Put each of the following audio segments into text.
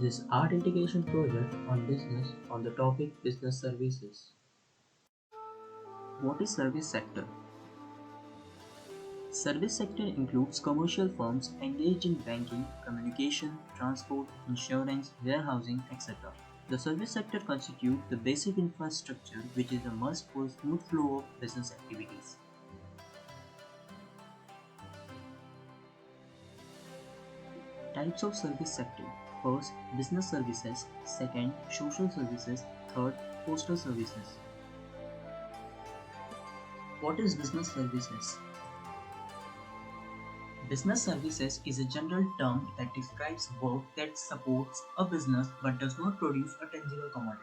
This art integration project on business on the topic business services. What is service sector? Service sector includes commercial firms engaged in banking, communication, transport, insurance, warehousing, etc. The service sector constitutes the basic infrastructure which is a must for smooth flow of business activities. Types of service sector. First, business services. Second, social services. Third, postal services. What is business services? Business services is a general term that describes work that supports a business but does not produce a tangible commodity.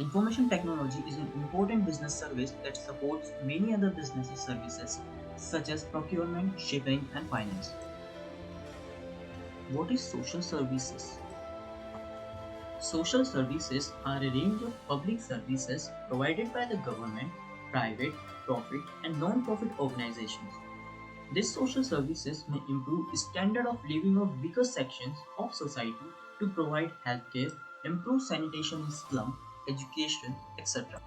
Information technology is an important business service that supports many other business services such as procurement, shipping, and finance. What is social services? Social services are a range of public services provided by the government, private, profit, and non-profit organizations. These social services may improve the standard of living of weaker sections of society to provide healthcare, improve sanitation in slum, education, etc.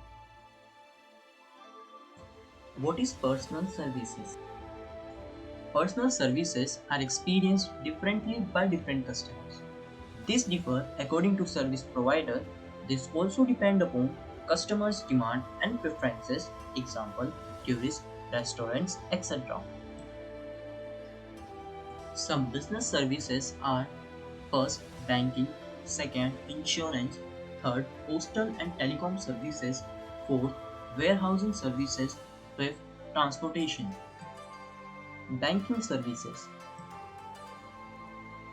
What is personal services? Personal services are experienced differently by different customers. These differ according to service provider. This also depend upon customers' demand and preferences, example, tourists, restaurants, etc. Some business services are first banking, second insurance, third postal and telecom services, fourth warehousing services, fifth transportation. Banking services.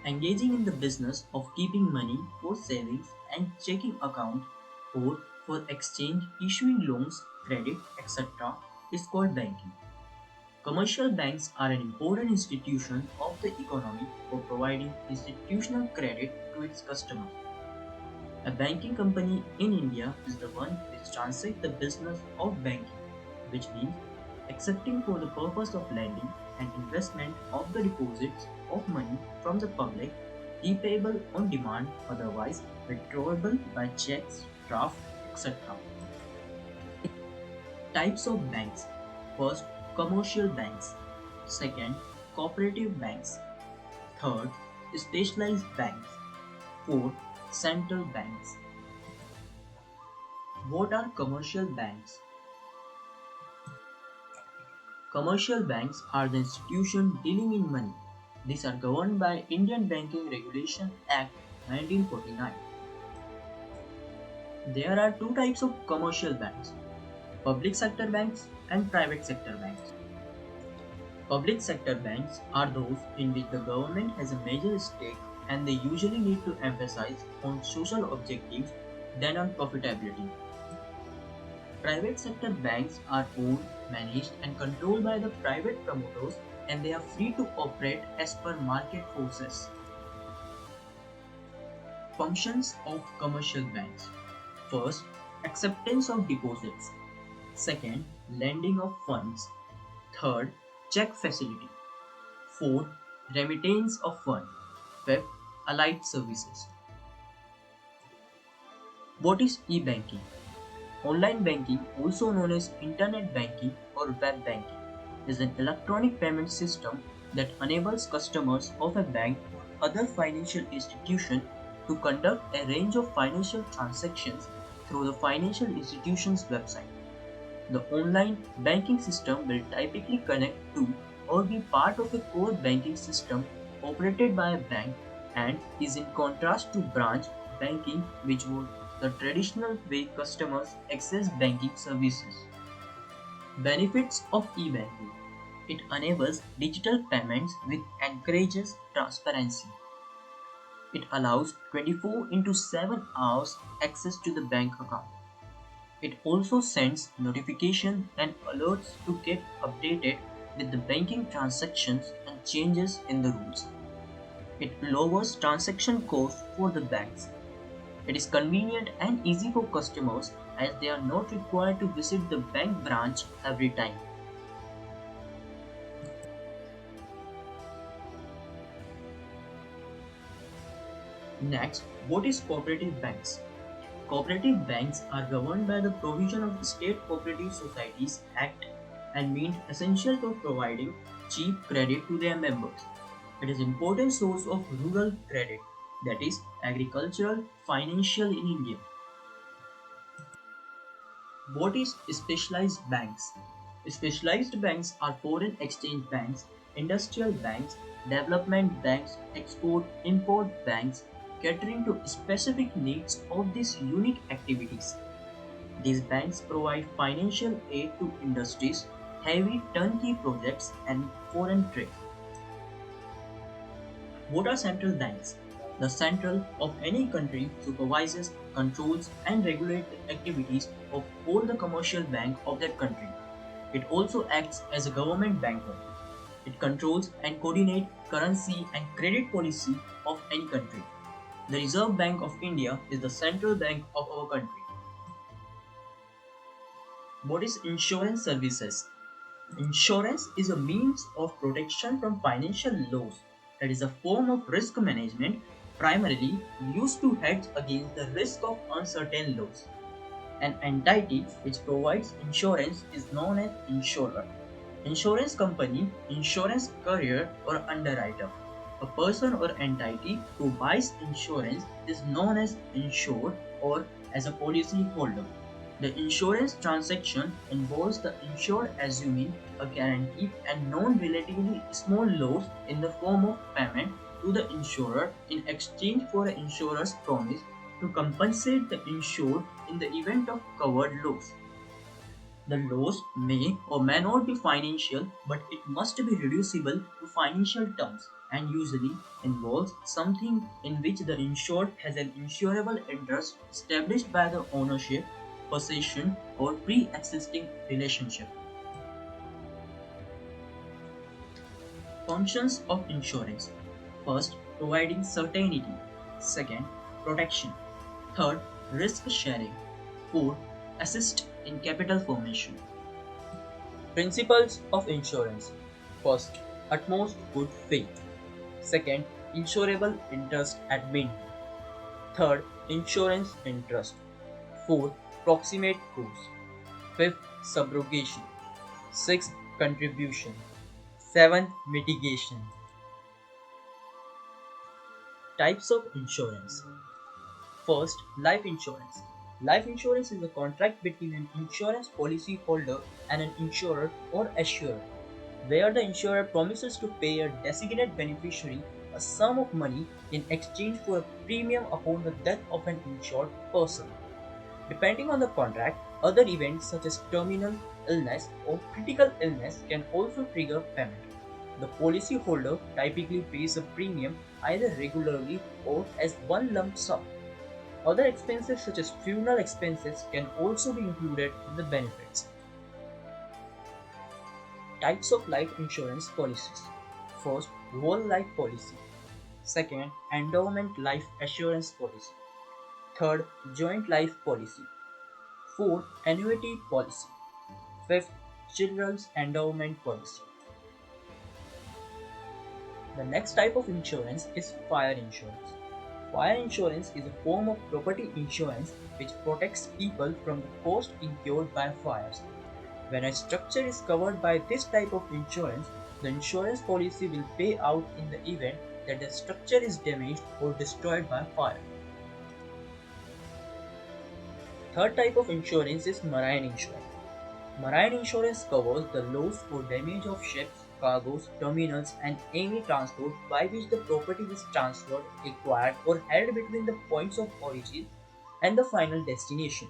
Engaging in the business of keeping money for savings and checking account or for exchange, issuing loans, credit, etc. is called banking. Commercial banks are an important institution of the economy for providing institutional credit to its customers. A banking company in India is the one which transacts the business of banking, which means accepting for the purpose of lending and investment of the deposits of money from the public, repayable on demand, otherwise withdrawable by checks, draft, etc. Types of banks. First, commercial banks. Second, cooperative banks. Third, specialized banks. Fourth, central banks. What are commercial banks? Commercial banks are the institution dealing in money. These are governed by Indian Banking Regulation Act 1949. There are two types of commercial banks: public sector banks and private sector banks. Public sector banks are those in which the government has a major stake and they usually need to emphasize on social objectives than on profitability. Private sector banks are owned, managed and controlled by the private promoters and they are free to operate as per market forces. Functions of commercial banks. First, acceptance of deposits. Second, lending of funds. Third, check facility. Fourth, remittance of funds. Fifth, allied services. What is e-banking? Online banking, also known as internet banking or web banking, is an electronic payment system that enables customers of a bank or other financial institution to conduct a range of financial transactions through the financial institution's website. The online banking system will typically connect to or be part of a core banking system operated by a bank and is in contrast to branch banking, which was the traditional way customers access banking services. Benefits of e-banking. It enables digital payments which encourages transparency. It allows 24 into 7 hours access to the bank account. It also sends notifications and alerts to get updated with the banking transactions and changes in the rules. It lowers transaction costs for the banks. It is convenient and easy for customers as they are not required to visit the bank branch every time. Next, what is cooperative banks? Cooperative banks are governed by the provision of the State Cooperative Societies Act and meant essential for providing cheap credit to their members. It is an important source of rural credit, that is, agricultural financial in India. What is specialized banks? Specialized banks are foreign exchange banks, industrial banks, development banks, export import banks, catering to specific needs of these unique activities. These banks provide financial aid to industries, heavy turnkey projects, and foreign trade. What are central banks? The central of any country supervises, controls, and regulates the activities of all the commercial bank of that country. It also acts as a government banker. It controls and coordinates currency and credit policy of any country. The Reserve Bank of India is the central bank of our country. What is insurance services? Insurance is a means of protection from financial loss. It is a form of risk management primarily used to hedge against the risk of uncertain loss. An entity which provides insurance is known as insurer. Insurance company, insurance carrier or underwriter. A person or entity who buys insurance is known as insured or as a policy holder. The insurance transaction involves the insured assuming a guaranteed and known relatively small loss in the form of payment to the insurer in exchange for the insurer's promise to compensate the insured in the event of covered loss. The loss may or may not be financial, but it must be reducible to financial terms and usually involves something in which the insured has an insurable interest established by the ownership, possession, or pre existing relationship. Functions of insurance: first, providing certainty, second, protection, third, risk sharing, fourth, assist in capital formation. Principles of insurance: first, utmost good faith, second, insurable interest at minimum, third, insurance interest, fourth, proximate cost, fifth, subrogation, sixth, contribution, seventh, mitigation. Types of insurance: first, life insurance. Life insurance is a contract between an insurance policy holder and an insurer or assurer, where the insurer promises to pay a designated beneficiary a sum of money in exchange for a premium upon the death of an insured person. Depending on the contract, other events such as terminal illness or critical illness can also trigger payment. The policyholder typically pays a premium either regularly or as one lump sum. Other expenses such as funeral expenses can also be included in the benefits. Types of life insurance policies: first, whole life policy, second, endowment life assurance policy, third, joint life policy, fourth, annuity policy, fifth, children's endowment policy. The next type of insurance is fire insurance. Fire insurance is a form of property insurance which protects people from the cost incurred by fires. When a structure is covered by this type of insurance, the insurance policy will pay out in the event that the structure is damaged or destroyed by fire. Third type of insurance is marine insurance. Marine insurance covers the loss or damage of ships, cargoes, terminals, and any transport by which the property is transferred, acquired, or held between the points of origin and the final destination.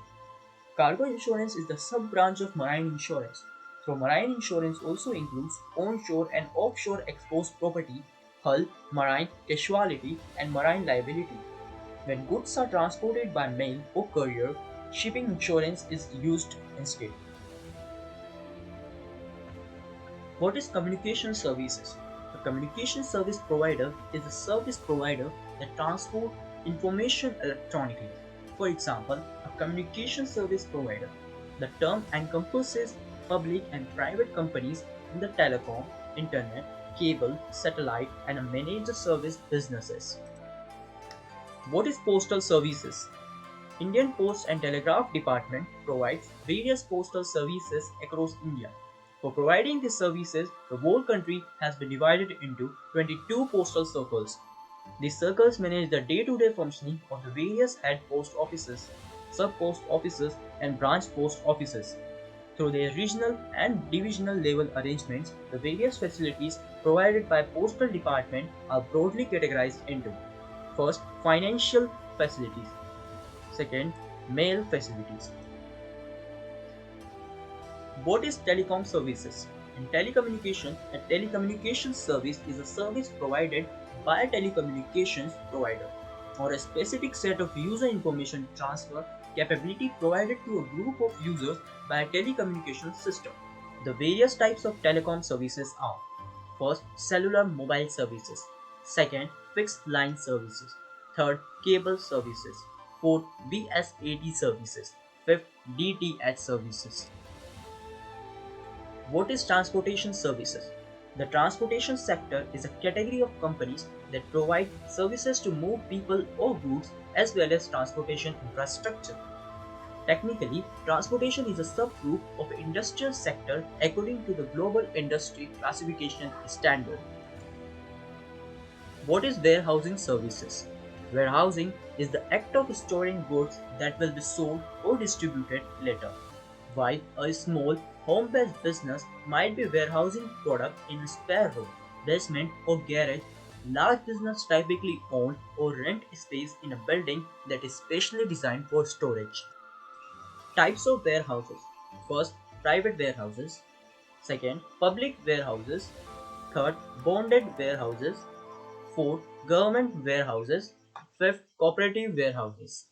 Cargo insurance is the sub-branch of marine insurance. So marine insurance also includes onshore and offshore exposed property, hull, marine casualty, and marine liability. When goods are transported by mail or courier, shipping insurance is used instead. What is communication services? A communication service provider is a service provider that transports information electronically. For example, a communication service provider. The term encompasses public and private companies in the telecom, internet, cable, satellite, and managed service businesses. What is postal services? Indian Post and Telegraph Department provides various postal services across India. For providing these services, the whole country has been divided into 22 postal circles. These circles manage the day-to-day functioning of the various head post offices, sub-post offices, and branch post offices. Through their regional and divisional level arrangements, the various facilities provided by Postal Department are broadly categorized into: first, financial facilities; second, mail facilities. What is telecom services? In telecommunication, a telecommunications service is a service provided by a telecommunications provider or a specific set of user information transfer capability provided to a group of users by a telecommunications system. The various types of telecom services are: first, cellular mobile services; second, fixed line services; third, cable services; fourth, VSAT services; fifth, DTH services. What is transportation services? The transportation sector is a category of companies that provide services to move people or goods as well as transportation infrastructure. Technically, transportation is a subgroup of industrial sector according to the Global Industry Classification Standard. What is warehousing services? Warehousing is the act of storing goods that will be sold or distributed later. While a small home-based business might be warehousing product in a spare room, basement or garage, large business typically own or rent space in a building that is specially designed for storage. Types of warehouses: first, private warehouses; second, public warehouses; third, bonded warehouses; fourth, government warehouses; fifth, cooperative warehouses.